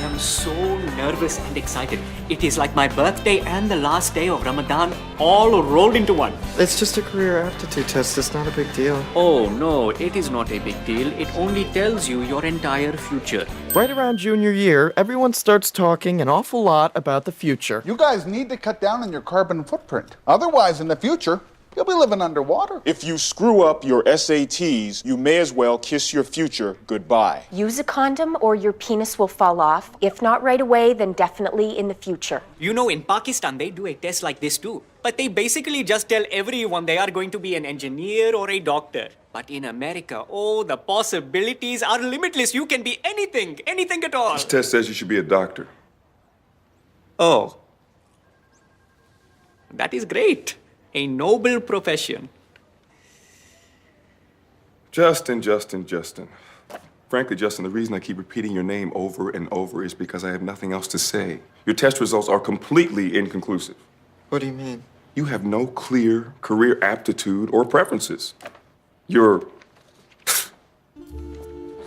am so nervous and excited. It is like my birthday and the last day of Ramadan all rolled into one. It's just a career aptitude test. It's not a big deal. Oh no, it is not a big deal. It only tells you your entire future. Right around junior year, everyone starts talking an awful lot about the future. You guys need to cut down on your carbon footprint. Otherwise, in the future, you'll be living underwater. If you screw up your SATs, you may as well kiss your future goodbye. Use a condom or your penis will fall off. If not right away, then definitely in the future. You know, in Pakistan, they do a test like this too. But they basically just tell everyone they are going to be an engineer or a doctor. But in America, oh, the possibilities are limitless. You can be anything at all. This test says you should be a doctor. Oh. That is great. A noble profession. Justin. Frankly, Justin, the reason I keep repeating your name over and over is because I have nothing else to say. Your test results are completely inconclusive. What do you mean? You have no clear career aptitude or preferences. You're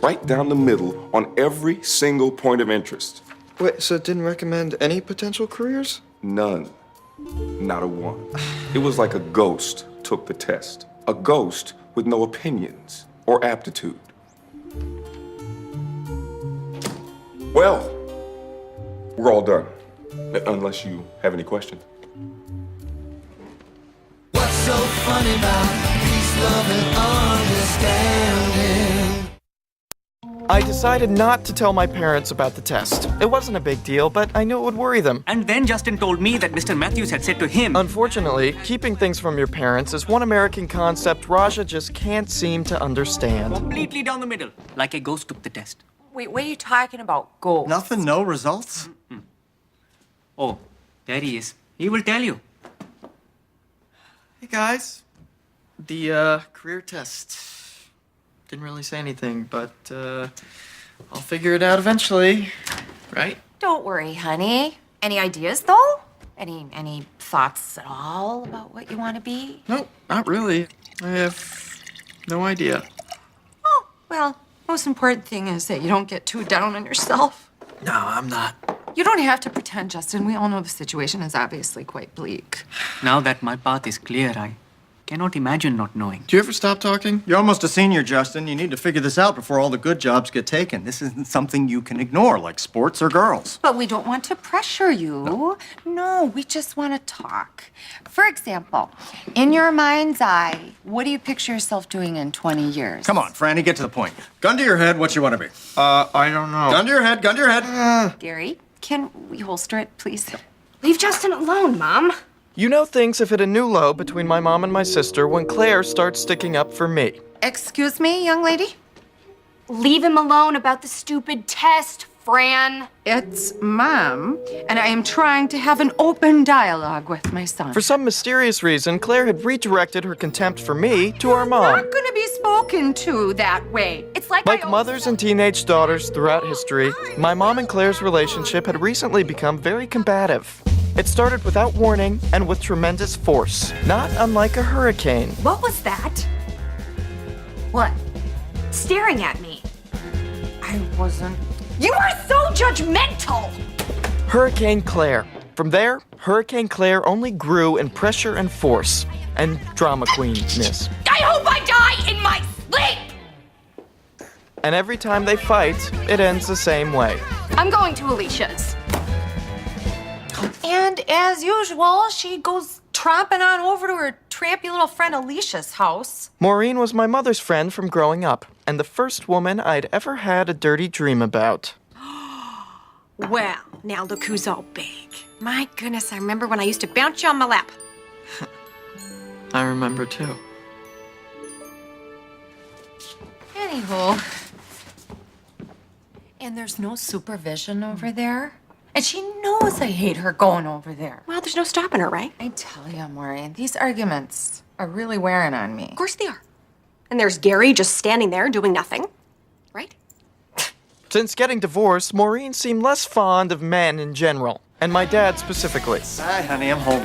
right down the middle on every single point of interest. Wait, so it didn't recommend any potential careers? None. Not a one. It was like a ghost took the test. A ghost with no opinions or aptitude. Well, we're all done. Unless you have any questions. What's so funny about peace, love, and understanding? I decided not to tell my parents about the test. It wasn't a big deal, but I knew it would worry them. And then Justin told me that Mr. Matthews had said to him, Unfortunately, keeping things from your parents is one American concept Raja just can't seem to understand. completely down the middle, like a ghost took the test. Wait, what are you talking about? Gold. Nothing, no results? Oh, there he is. He will tell you. Hey guys, the career test didn't really say anything, but I'll figure it out eventually, right? Don't worry, honey. Any ideas, though? Any thoughts at all about what you want to be? Nope, not really. I have no idea. Oh, well, most important thing is that you don't get too down on yourself. No, I'm not. You don't have to pretend, Justin. We all know the situation is obviously quite bleak. Now that my path is clear, I cannot imagine not knowing. Do you ever stop talking? You're almost a senior, Justin. You need to figure this out before all the good jobs get taken. This isn't something you can ignore, like sports or girls. But we don't want to pressure you. No, we just want to talk. For example, in your mind's eye, what do you picture yourself doing in 20 years? Come on, Franny, get to the point. Gun to your head, what you want to be. I don't know. Gun to your head, gun to your head. Gary, can we holster it, please? Leave Justin alone, Mom. You know things have hit a new low between my mom and my sister when Claire starts sticking up for me. Excuse me, young lady? Leave him alone about the stupid test, Fran. It's Mom, and I am trying to have an open dialogue with my son. For some mysterious reason, Claire had redirected her contempt for me to our mom. Not going to be spoken to that way. It's like Like mothers and teenage daughters throughout history, my mom and Claire's relationship had recently become very combative. It started without warning and with tremendous force, not unlike a hurricane. What was that? What? Staring at me. I wasn't. You are so judgmental! Hurricane Claire. From there, Hurricane Claire only grew in pressure and force, and drama queenness. I hope I die in my sleep! And every time they fight, it ends the same way. I'm going to Alicia's. And as usual, she goes tromping on over to her trampy little friend Alicia's house. Maureen was my mother's friend from growing up, and the first woman I'd ever had a dirty dream about. Well, now look who's all big. My goodness, I remember when I used to bounce you on my lap. I remember too. Anywho. And there's no supervision over there. And she knows I hate her going over there. Well, there's no stopping her, right? I tell you, Maureen, these arguments are really wearing on me. Of course they are. And there's Gary just standing there doing nothing, right? Since getting divorced, Maureen seemed less fond of men in general, and my dad specifically. Hi, honey, I'm home.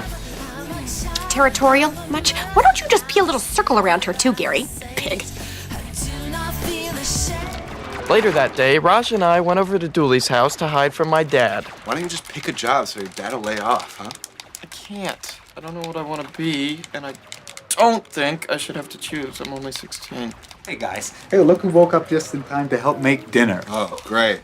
Territorial much? Why don't you just pee a little circle around her too, Gary? Pig. Later that day, Raj and I went over to Dooley's house to hide from my dad. Why don't you just pick a job so your dad'll lay off, huh? I can't. I don't know what I want to be, and I don't think I should have to choose. I'm only 16. Hey, guys. Hey, look who woke up just in time to help make dinner. Oh, great.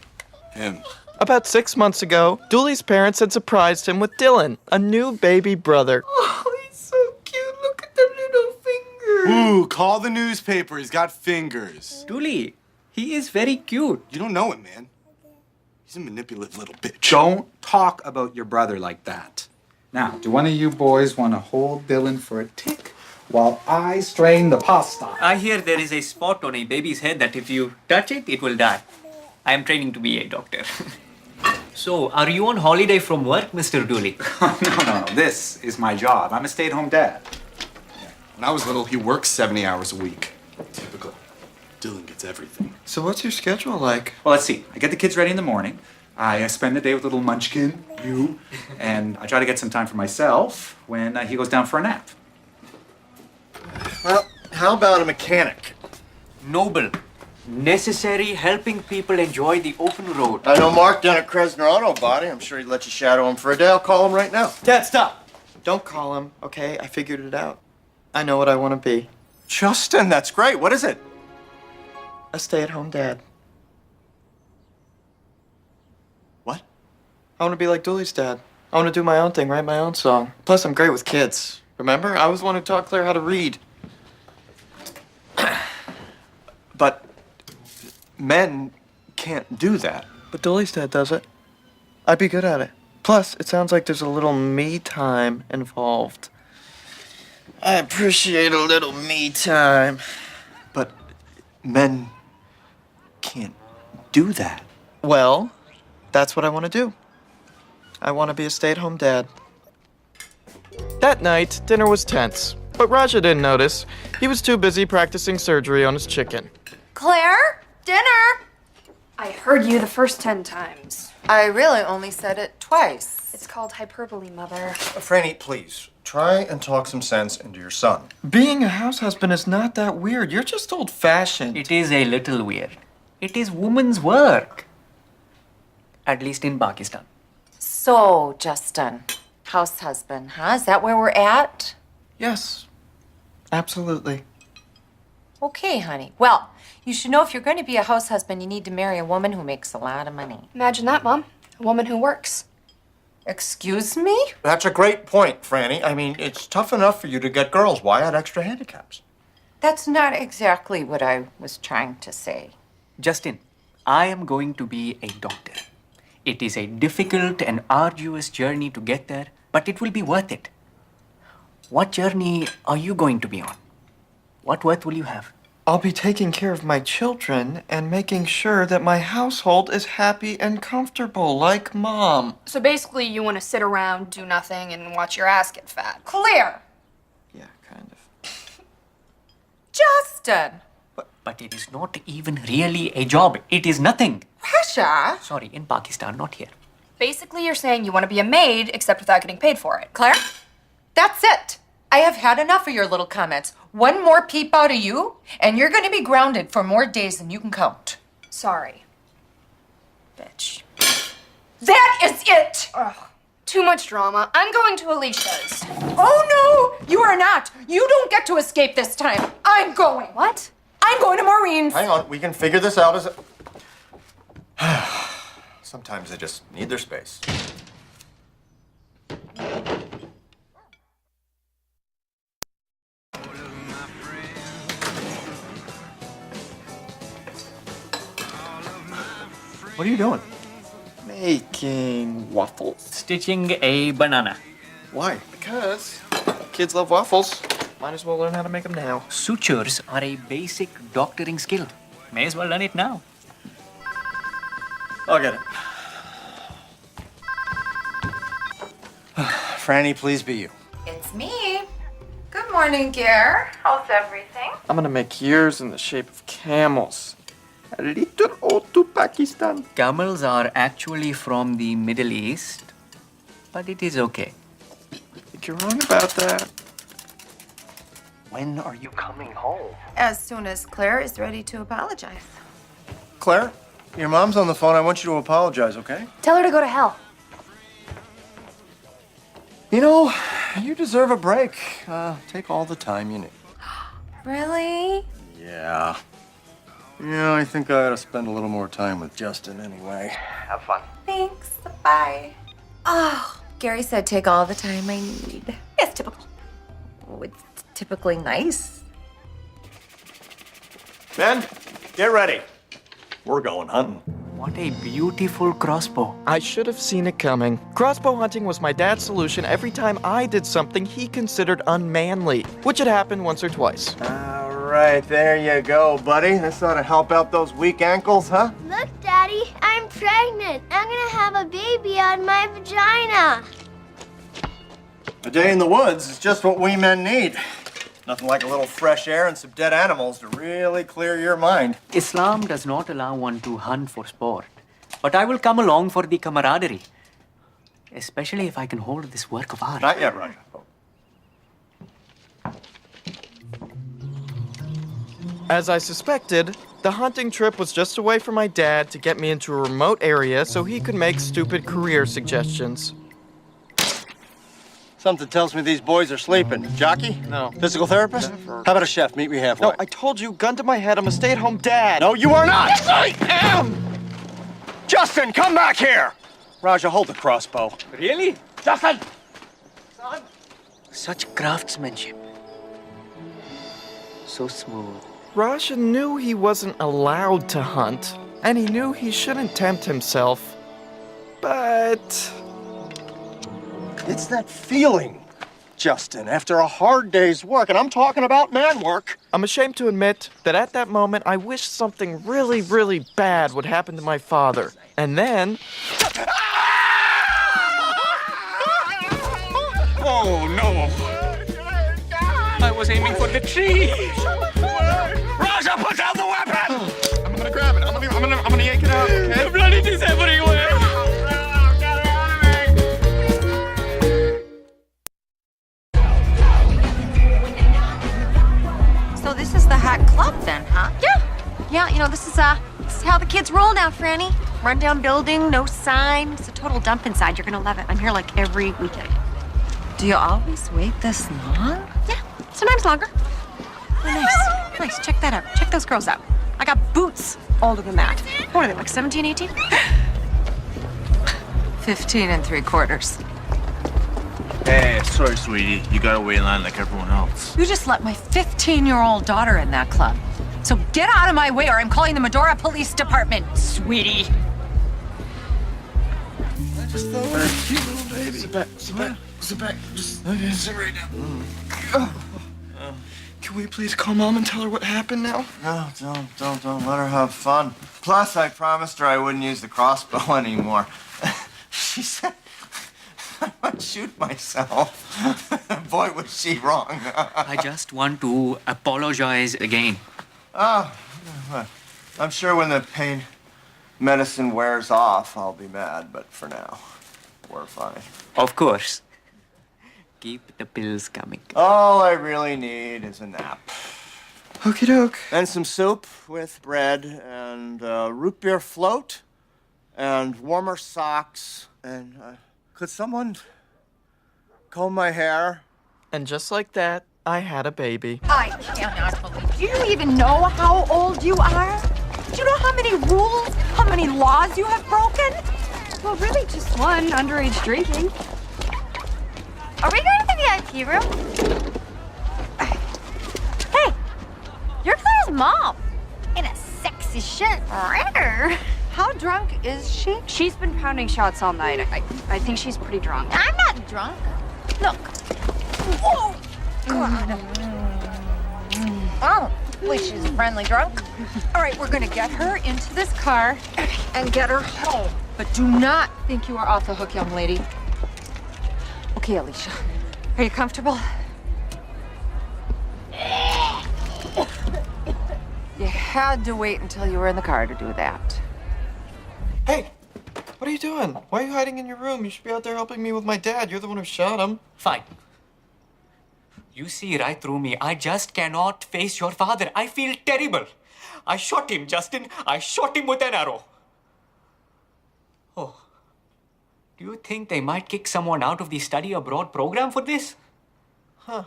Him. About 6 months ago, Dooley's parents had surprised him with Dylan, a new baby brother. Oh, he's so cute. Look at the little fingers. Ooh, call the newspaper. He's got fingers. Dooley, he is very cute. You don't know him, man. He's a manipulative little bitch. Don't talk about your brother like that. Now, do one of you boys want to hold Dylan for a tick while I strain the pasta? I hear there is a spot on a baby's head that if you touch it, it will die. I am training to be a doctor. So, are you on holiday from work, Mr. Dooley? No. This is my job. I'm a stay-at-home dad. When I was little, he worked 70 hours a week. Typical. Dylan gets everything. So what's your schedule like? Well, let's see. I get the kids ready in the morning. I spend the day with little Munchkin, you, and I try to get some time for myself when he goes down for a nap. Well, how about a mechanic? Noble. Necessary, helping people enjoy the open road. I know Mark down at Kresner Auto Body. I'm sure he'd let you shadow him for a day. I'll call him right now. Dad, stop! Don't call him, okay? I figured it out. I know what I want to be. Justin, that's great. What is it? A stay-at-home dad. What? I want to be like Dooley's dad. I want to do my own thing, write my own song. Plus, I'm great with kids. Remember? I was the one who taught Claire how to read. But men can't do that. But Dooley's dad does it. I'd be good at it. Plus, it sounds like there's a little me time involved. I appreciate a little me time. But men can't do that. Well, that's what I want to do. I want to be a stay-at-home dad. That night, dinner was tense, but Raja didn't notice. He was too busy practicing surgery on his chicken. Claire, dinner. I heard you the first 10 times. I really only said it twice. It's called hyperbole, Mother. Franny, please, try and talk some sense into your son. Being a house husband is not that weird. You're just old-fashioned. It is a little weird. It is woman's work. At least in Pakistan. So, Justin, house husband, huh? Is that where we're at? Yes, absolutely. Okay, honey. Well, you should know if you're going to be a house husband, you need to marry a woman who makes a lot of money. Imagine that, Mom. A woman who works. Excuse me? That's a great point, Franny. I mean, it's tough enough for you to get girls. Why add extra handicaps? That's not exactly what I was trying to say. Justin, I am going to be a doctor. It is a difficult and arduous journey to get there, but it will be worth it. What journey are you going to be on? What worth will you have? I'll be taking care of my children and making sure that my household is happy and comfortable, like Mom. So basically, you want to sit around, do nothing, and watch your ass get fat. Claire! Yeah, kind of. Justin! But it is not even really a job. It is nothing. Rasha! Sorry, in Pakistan, not here. Basically, you're saying you want to be a maid, except without getting paid for it. Claire? That's it! I have had enough of your little comments. One more peep out of you, and you're going to be grounded for more days than you can count. Sorry. Bitch. That is it! Ugh. Too much drama. I'm going to Alicia's. Oh, no! You are not! You don't get to escape this time. I'm going. What? I'm going to Maureen's. Hang on, we can figure this out as a... Sometimes they just need their space. What are you doing? Making waffles. Stitching a banana. Why? Because kids love waffles. Might as well learn how to make them now. Sutures are a basic doctoring skill. May as well learn it now. I'll get it. Franny, please be you. It's me. Good morning, Gare. How's everything? I'm gonna make ears in the shape of camels. A little ode to Pakistan. Camels are actually from the Middle East, but it is okay. I think you're wrong about that. When are you coming home? As soon as Claire is ready to apologize. Claire, your mom's on the phone. I want you to apologize, okay? Tell her to go to hell. You know, you deserve a break. Take all the time you need. Really? Yeah. Yeah, I think I ought to spend a little more time with Justin anyway. Have fun. Thanks. Bye. Oh, Gary said take all the time I need. Yes, typical. Oh, it's typically nice. Men, get ready. We're going hunting. What a beautiful crossbow. I should have seen it coming. Crossbow hunting was my dad's solution every time I did something he considered unmanly, which had happened once or twice. All right, there you go, buddy. This ought to help out those weak ankles, huh? Look, Daddy, I'm pregnant. I'm gonna have a baby on my vagina. A day in the woods is just what we men need. Nothing like a little fresh air and some dead animals to really clear your mind. Islam does not allow one to hunt for sport. But I will come along for the camaraderie. Especially if I can hold this work of art. Not yet, Roger. As I suspected, the hunting trip was just a way for my dad to get me into a remote area so he could make stupid career suggestions. Something tells me these boys are sleeping. Jockey? No. Physical therapist? Never. How about a chef? Meet me halfway. No, I told you, gun to my head, I'm a stay-at-home dad. No, you are not! Yes, I am! Justin, come back here! Raja, hold the crossbow. Really? Justin! Such craftsmanship. So smooth. Raja knew he wasn't allowed to hunt, and he knew he shouldn't tempt himself. But... It's that feeling, Justin, after a hard day's work, and I'm talking about man work. I'm ashamed to admit that at that moment I wished something really, really bad would happen to my father. And then... Oh, no. I was aiming for the tree. Raja, put down the weapon! I'm gonna grab it. I'm gonna yank it out, okay? The blood is everywhere. So this is the Hat Club then, huh? Yeah, you know, this is how the kids roll now, Franny. Rundown building, no sign. It's a total dump inside. You're gonna love it. I'm here like every weekend. Do you always wait this long? Yeah, sometimes longer. Oh, nice. Nice. Check that out. Check those girls out. I got boots older than that. What are they, like 17, 18? 15 3/4. Hey, sorry, sweetie. You gotta wait in line like everyone else. You just let my 15-year-old daughter in that club. So get out of my way or I'm calling the Medora Police Department, sweetie. I just thought it was a cute little baby. Sit back. Just sit right down. Can we please call Mom and tell her what happened now? No, don't let her have fun. Plus, I promised her I wouldn't use the crossbow anymore. She said I might shoot myself. Boy, was she wrong. I just want to apologize again. Oh, I'm sure when the pain medicine wears off, I'll be mad, but for now, we're fine. Of course. Keep the pills coming. All I really need is a nap. Okie doke. And some soup with bread and root beer float and warmer socks. And could someone comb my hair? And just like that, I had a baby. I cannot believe. Do you even know how old you are? Do you know how many rules, how many laws you have broken? Well, really just one, underage drinking. Are we going to the VIP room? Hey, you're Claire's mom. In a sexy shirt. How drunk is she? She's been pounding shots all night. I think she's pretty drunk. I'm not drunk. Look. Whoa. God. Oh, at least she's a friendly drunk. All right, we're gonna get her into this car and get her home. But do not think you are off the hook, young lady. Okay, Alicia. Are you comfortable? You had to wait until you were in the car to do that. Hey, what are you doing? Why are you hiding in your room? You should be out there helping me with my dad. You're the one who shot him. Fine. You see right through me. I just cannot face your father. I feel terrible. I shot him, Justin. I shot him with an arrow. Oh. Do you think they might kick someone out of the study abroad program for this? Huh.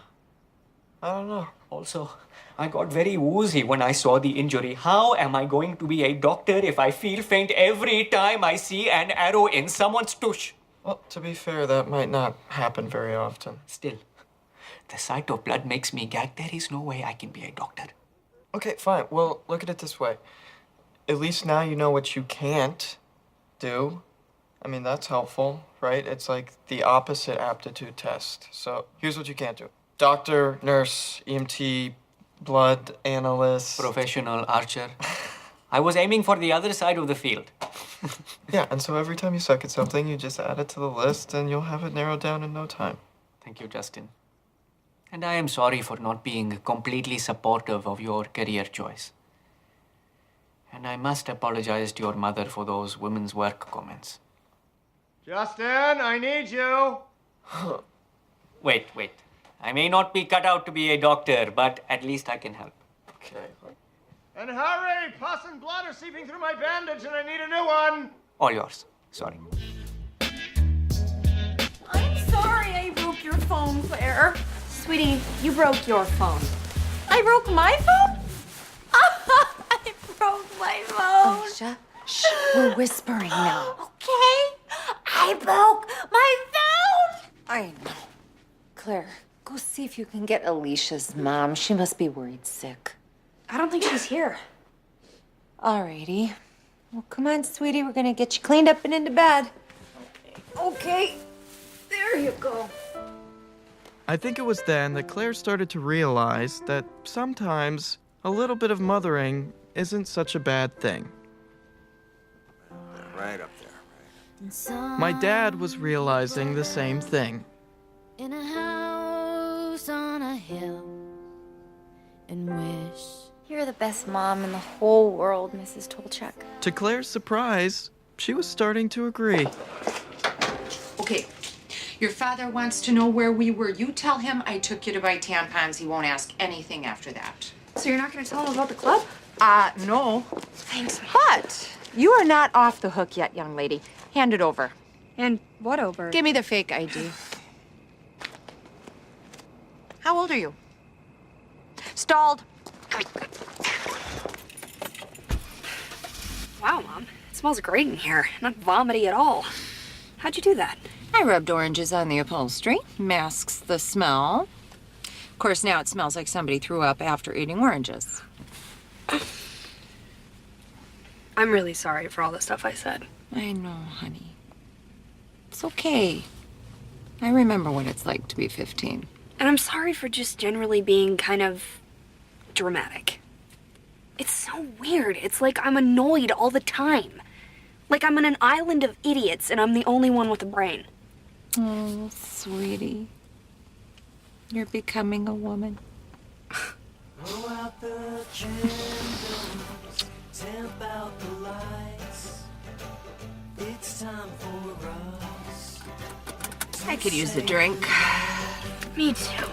I don't know. Also, I got very woozy when I saw the injury. How am I going to be a doctor if I feel faint every time I see an arrow in someone's tush? Well, to be fair, that might not happen very often. Still, the sight of blood makes me gag. There is no way I can be a doctor. Okay, fine. Well, look at it this way. At least now you know what you can't do. I mean, that's helpful, right? It's like the opposite aptitude test. So here's what you can't do. Doctor, nurse, EMT, blood analyst. Professional archer. I was aiming for the other side of the field. Yeah, and so every time you suck at something, you just add it to the list and you'll have it narrowed down in no time. Thank you, Justin. And I am sorry for not being completely supportive of your career choice. And I must apologize to your mother for those women's work comments. Justin, I need you. Wait. I may not be cut out to be a doctor, but at least I can help. Okay. And hurry! Pus and blood are seeping through my bandage and I need a new one. All yours. Sorry. I'm sorry I broke your phone, Claire. Sweetie, you broke your phone. I broke my phone? I broke my phone. Alicia, shh, we're whispering now. Okay, I broke my phone. I know. Claire, go see if you can get Alicia's mom. She must be worried sick. I don't think she's here. Alrighty. Well, come on, sweetie. We're gonna get you cleaned up and into bed. Okay. There you go. I think it was then that Claire started to realize that sometimes a little bit of mothering isn't such a bad thing. Right up there. My dad was realizing the same thing. In a house on a hill and wish. You're the best mom in the whole world, Mrs. Tolchuk. To Claire's surprise, she was starting to agree. Okay, your father wants to know where we were. You tell him I took you to buy tampons. He won't ask anything after that. So you're not going to tell him about the club? No. Thanks, Mom. But you are not off the hook yet, young lady. Hand it over. And what over? Give me the fake ID. How old are you? Stalled. Wow, Mom. It smells great in here. Not vomity at all. How'd you do that? I rubbed oranges on the upholstery. Masks the smell. Of course, now it smells like somebody threw up after eating oranges. I'm really sorry for all the stuff I said. I know, honey. It's okay. I remember what it's like to be 15. And I'm sorry for just generally being kind of dramatic. It's so weird. It's like I'm annoyed all the time. Like I'm on an island of idiots and I'm the only one with a brain. Oh, sweetie. You're becoming a woman. Blow out the candles, tamp out the lights. It's time for us. I could use a drink. Me too.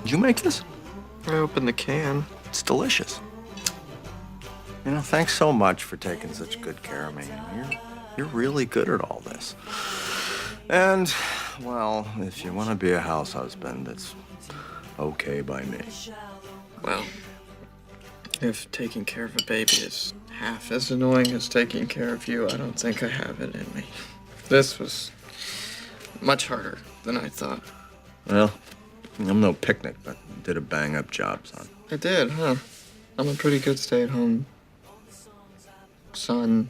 Did you make this? I opened the can. It's delicious. You know, thanks so much for taking such good care of me. You're really good at all this. And, well, if you want to be a house husband, it's okay by me. Well, if taking care of a baby is half as annoying as taking care of you, I don't think I have it in me. This was much harder than I thought. Well, I'm no picnic, but you did a bang-up job, son. I did, huh? I'm a pretty good stay-at-home son.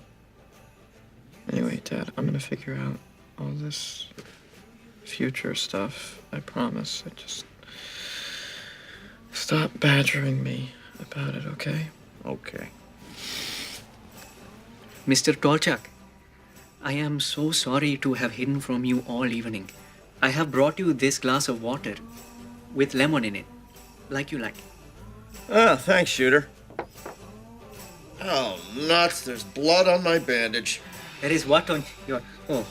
Anyway, Dad, I'm gonna figure out all this future stuff. I promise. Just stop badgering me about it, okay? Okay. Mr. Tolchak, I am so sorry to have hidden from you all evening. I have brought you this glass of water with lemon in it, like you like. Ah, thanks, Shooter. Oh, nuts. There's blood on my bandage. There is what on your... Oh.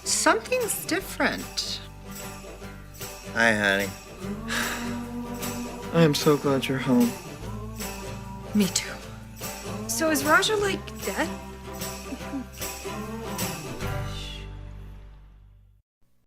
Something's different. Hi, honey. I am so glad you're home. Me too. So is Raja, like, dead?